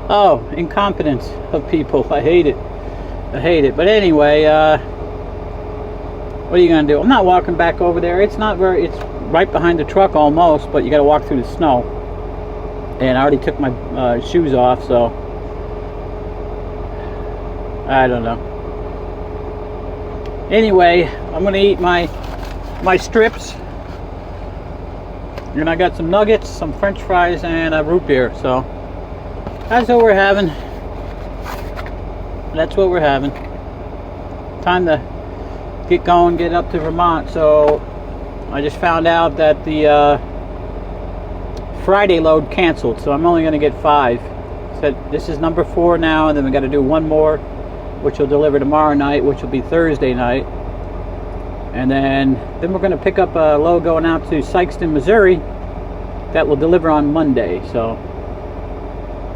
Oh, incompetence of people. I hate it. I hate it. But anyway, what are you gonna do? I'm not walking back over there. It's not very, it's right behind the truck almost, but you gotta walk through the snow. And I already took my shoes off, so I don't know. Anyway, I'm gonna eat my strips, and I got some nuggets, some French fries, and a root beer. So that's what we're having. That's what we're having. Time to get going, get up to Vermont. So I just found out that the Friday load canceled, so I'm only going to get 5. Said this is number 4 now, and then we got to do one more, which will deliver tomorrow night, which will be Thursday night. And then we're going to pick up a load going out to Sikeston, Missouri, that will deliver on Monday. So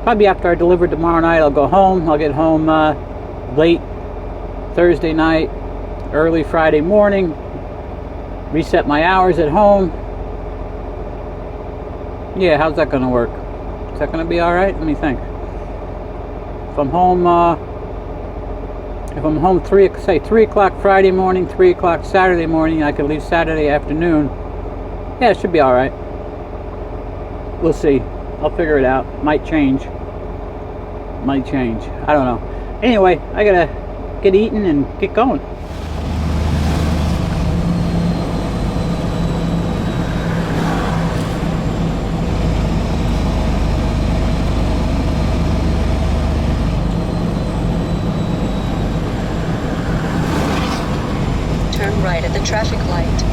probably after I deliver tomorrow night, I'll go home. I'll get home late Thursday night, early Friday morning, reset my hours at home. Yeah, how's that going to work? Is that going to be all right? Let me think. If I'm home 3 o'clock Friday morning, 3 o'clock Saturday morning, I could leave Saturday afternoon. Yeah, it should be all right. We'll see. I'll figure it out. Might change. I don't know. Anyway, I gotta get eating and get going. Turn right at the traffic light.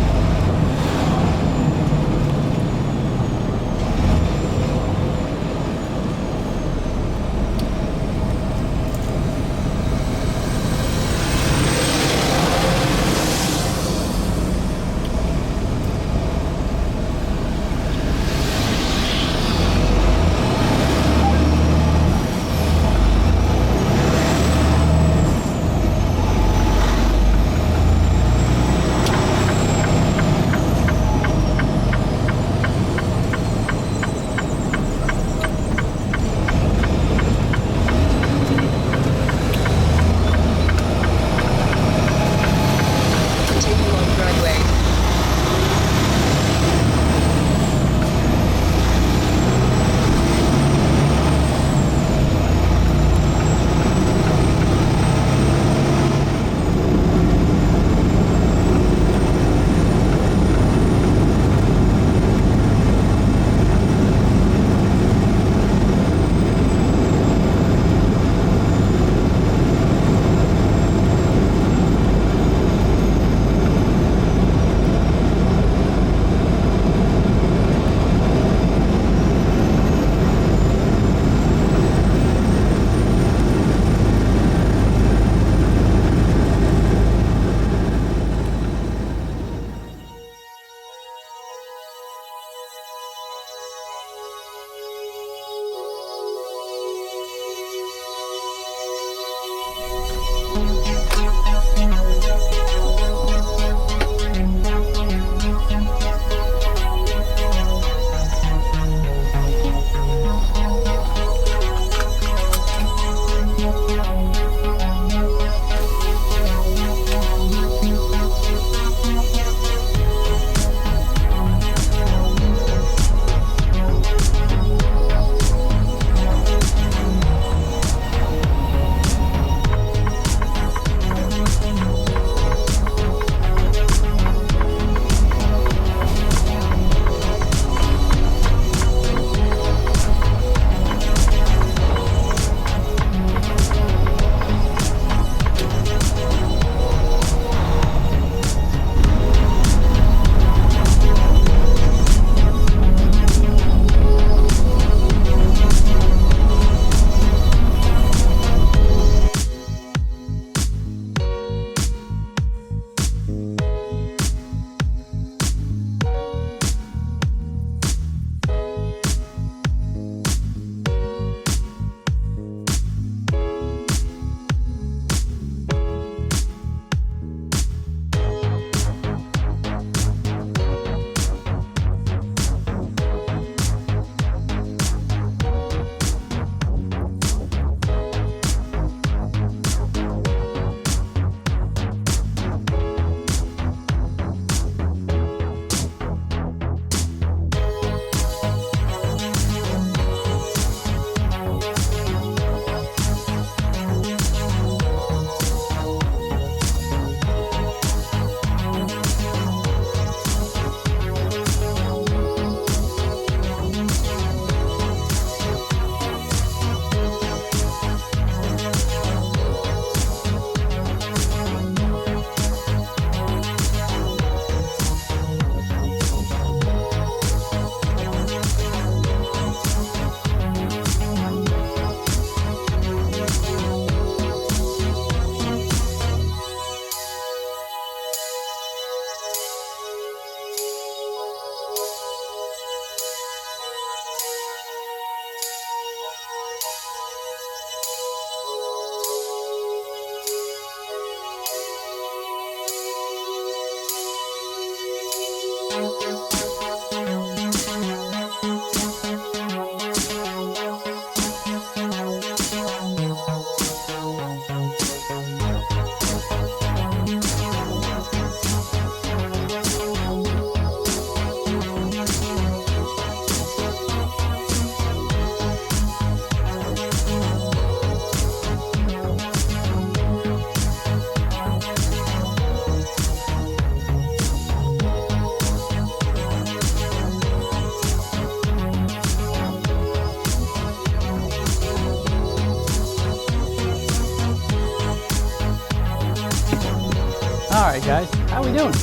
Alright guys, how we doing?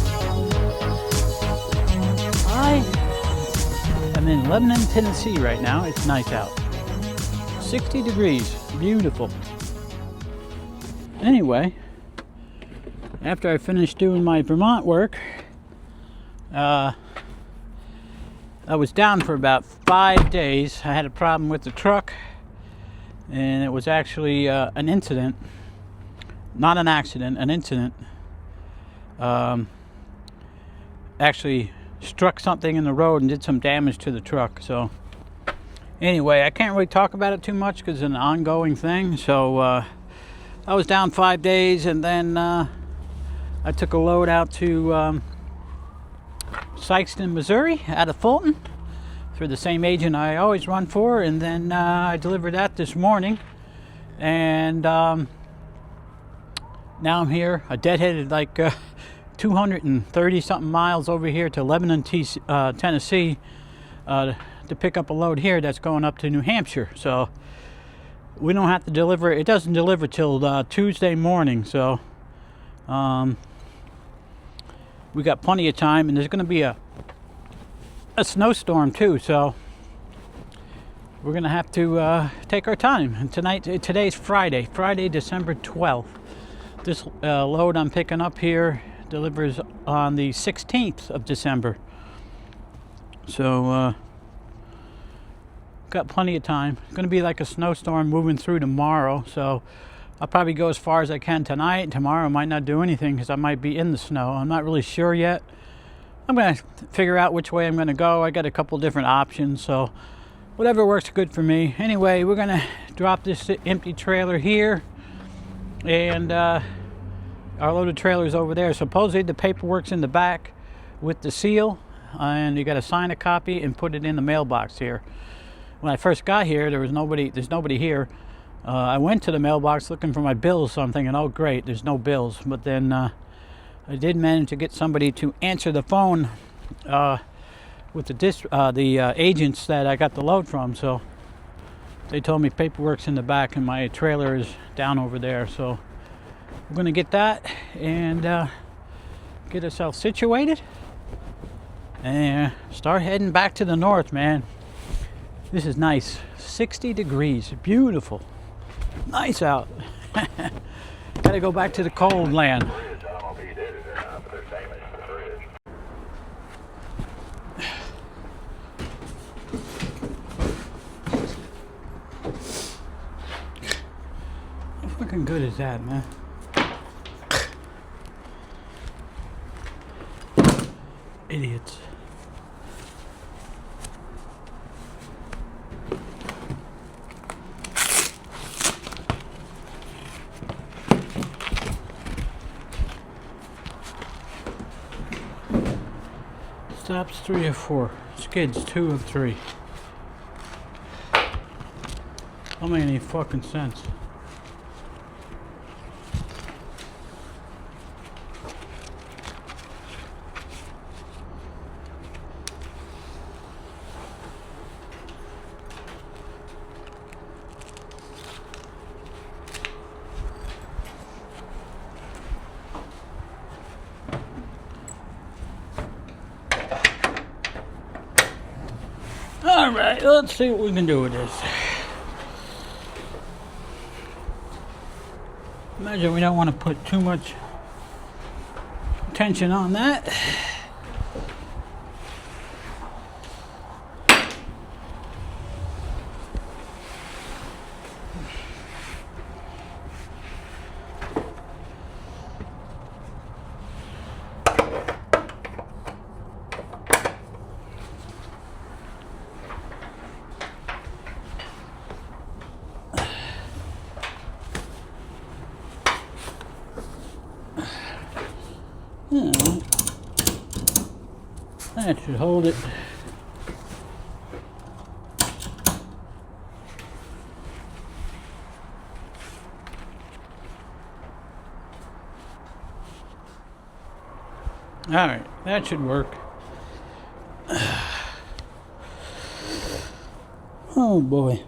I am in Lebanon, Tennessee right now. It's nice out. 60 degrees. Beautiful. Anyway, after I finished doing my Vermont work, I was down for about 5 days. I had a problem with the truck, and it was actually an incident. Not an accident, an incident. Actually struck something in the road and did some damage to the truck. So anyway, I can't really talk about it too much because it's an ongoing thing. So I was down 5 days, and then I took a load out to Sikeston, Missouri, out of Fulton, for the same agent I always run for, and then I delivered that this morning, and now I'm here. I deadheaded like 230 something miles over here to Lebanon, Tennessee, to pick up a load here that's going up to New Hampshire. So we don't have to deliver. It doesn't deliver till Tuesday morning. So we got plenty of time, and there's going to be a snowstorm too. So we're going to have to take our time. And today's Friday, December 12th. This load I'm picking up here delivers on the 16th of December. So got plenty of time. It's going to be like a snowstorm moving through tomorrow, so I'll probably go as far as I can tonight. Tomorrow I might not do anything because I might be in the snow. I'm not really sure yet. I'm going to figure out which way I'm going to go. I got a couple different options, so whatever works good for me. Anyway, we're going to drop this empty trailer here, and our loaded trailer's over there. Supposedly the paperwork's in the back with the seal, and you got to sign a copy and put it in the mailbox here. When I first got here, there's nobody here. I went to the mailbox looking for my bills, so I'm thinking, oh great, there's no bills. But then I did manage to get somebody to answer the phone with the agents that I got the load from. So they told me paperwork's in the back and my trailer is down over there. So we're gonna get that and get ourselves situated and start heading back to the north, man. This is nice. 60 degrees, beautiful, nice out. Gotta go back to the cold land. How fucking good is that, man? Idiots. Stops 3 of 4. Skids 2 of 3. Don't make any fucking sense. Alright, let's see what we can do with this. Imagine we don't want to put too much tension on that. That should hold it. All right, that should work. Oh boy.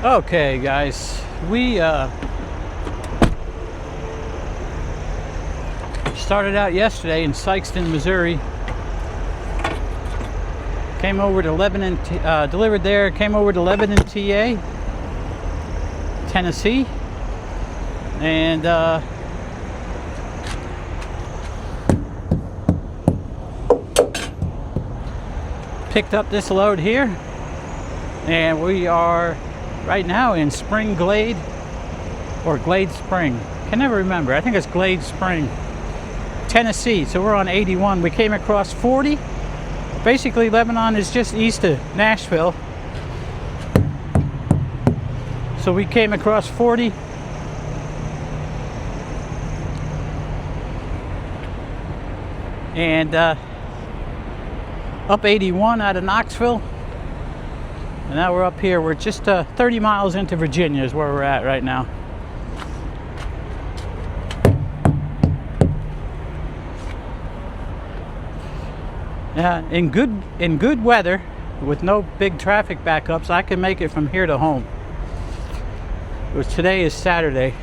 Okay, guys, we started out yesterday in Sikeston, Missouri. Came over to Lebanon, delivered there, came over to Lebanon, TA, Tennessee, and picked up this load here, and we are right now in Spring Glade, or Glade Spring. Can never remember. I think it's Glade Spring, Tennessee. So we're on 81. We came across 40. Basically, Lebanon is just east of Nashville. So we came across 40. And up 81 out of Knoxville. And now we're up here. We're just 30 miles into Virginia is where we're at right now. In good weather, with no big traffic backups, I can make it from here to home. Which today is Saturday,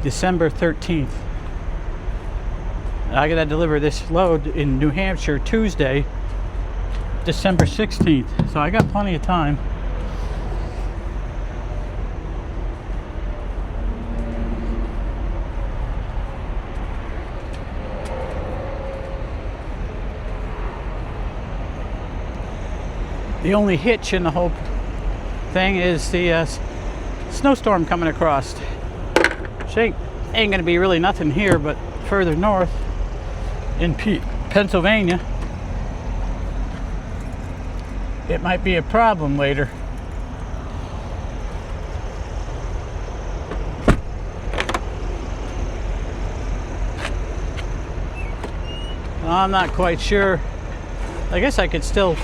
December 13th. I gotta deliver this load in New Hampshire Tuesday, December 16th, so I got plenty of time. The only hitch in the whole thing is the snowstorm coming across. Ain't gonna be really nothing here, but further north in Pennsylvania, it might be a problem later. I'm not quite sure. I guess I could still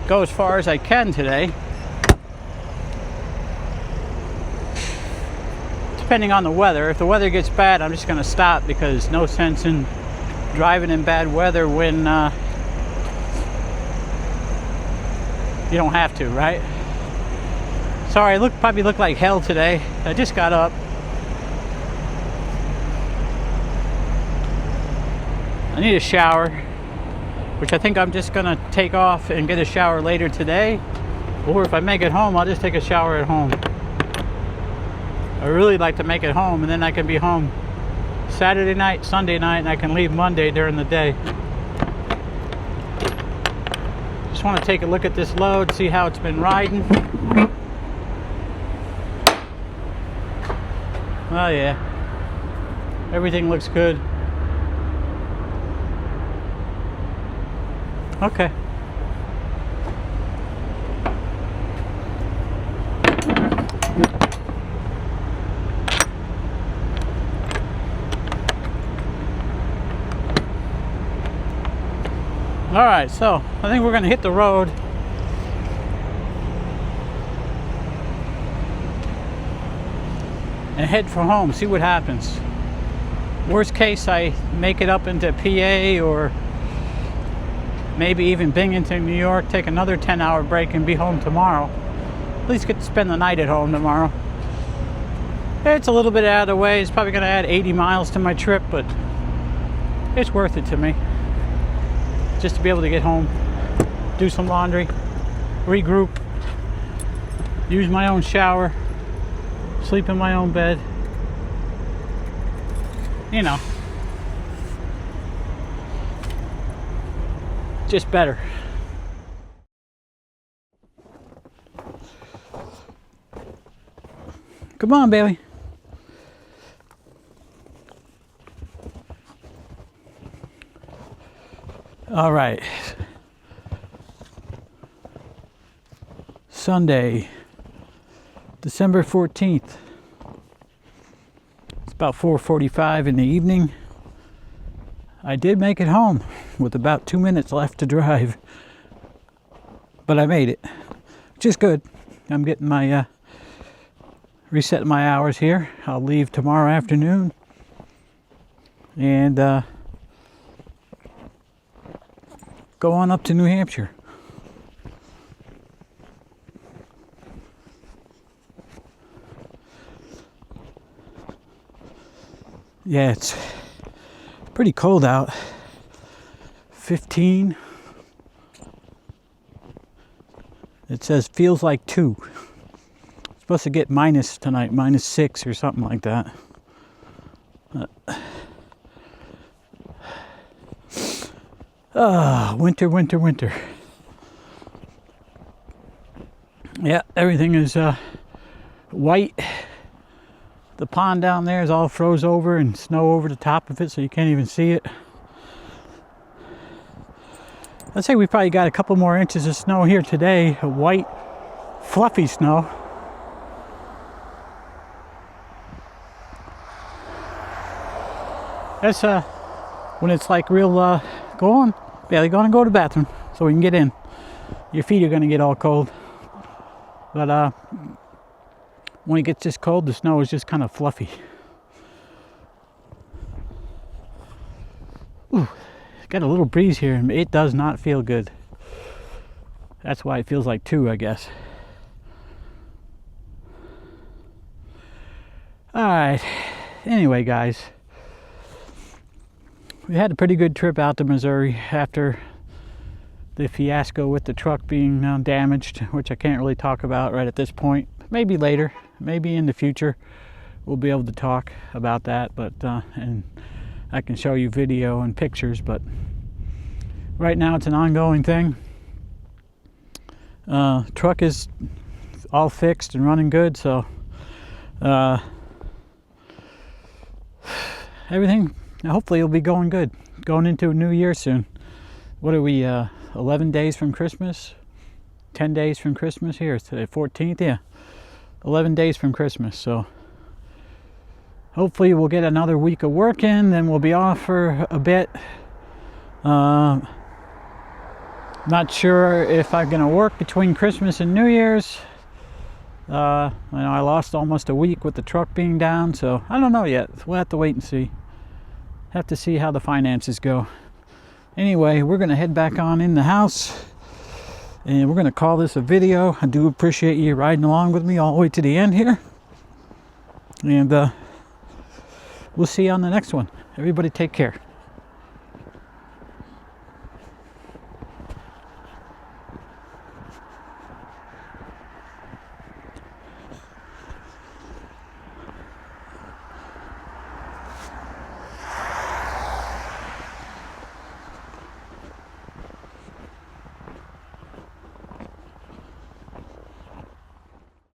go as far as I can today, depending on the weather. If the weather gets bad, I'm just going to stop, because no sense in driving in bad weather when you don't have to, right? Sorry, I probably look like hell today. I just got up. I need a shower, which I think I'm just gonna take off and get a shower later today. Or if I make it home, I'll just take a shower at home. I really like to make it home, and then I can be home Saturday night, Sunday night, and I can leave Monday during the day. Just want to take a look at this load, see how it's been riding. Oh yeah, everything looks good. Okay. All right, so I think we're gonna hit the road. And head for home, see what happens. Worst case, I make it up into PA or maybe even Binghamton, New York, take another 10-hour break and be home tomorrow. At least get to spend the night at home tomorrow. It's a little bit out of the way. It's probably going to add 80 miles to my trip, but it's worth it to me. Just to be able to get home, do some laundry, regroup, use my own shower, sleep in my own bed. You know, just better. Come on, baby. All right. Sunday, December 14th. It's about 4:45 in the evening. I did make it home with about 2 minutes left to drive, but I made it, which is good. I'm getting my resetting my hours here. I'll leave tomorrow afternoon and go on up to New Hampshire. Yeah, it's pretty cold out. 15. It says feels like 2. It's supposed to get minus tonight, -6 or something like that. Winter, winter, winter. Yeah, everything is white. The pond down there is all froze over and snow over the top of it, so you can't even see it. I'd say we probably got a couple more inches of snow here today, a white, fluffy snow. That's when it's like real, go on, Bailey, go on and go to the bathroom so we can get in. Your feet are gonna get all cold. But when it gets this cold, the snow is just kind of fluffy. Ooh, got a little breeze here and it does not feel good. That's why it feels like 2, I guess. All right, anyway, guys. We had a pretty good trip out to Missouri after the fiasco with the truck being damaged, which I can't really talk about right at this point. Maybe later, maybe in the future, we'll be able to talk about that. But and I can show you video and pictures. But right now, it's an ongoing thing. Truck is all fixed and running good, so everything. Hopefully it'll be going good. Going into a new year soon. What are we, 11 days from Christmas? 10 days from Christmas here. It's today 14th, yeah. 11 days from Christmas, so hopefully we'll get another week of work in, then we'll be off for a bit. Not sure if I'm gonna work between Christmas and New Year's. I know I lost almost a week with the truck being down, so I don't know yet. We'll have to wait and see. Have to see how the finances go. Anyway, we're gonna head back on in the house and we're gonna call this a video. I do appreciate you riding along with me all the way to the end here, and we'll see you on the next one. Everybody take care.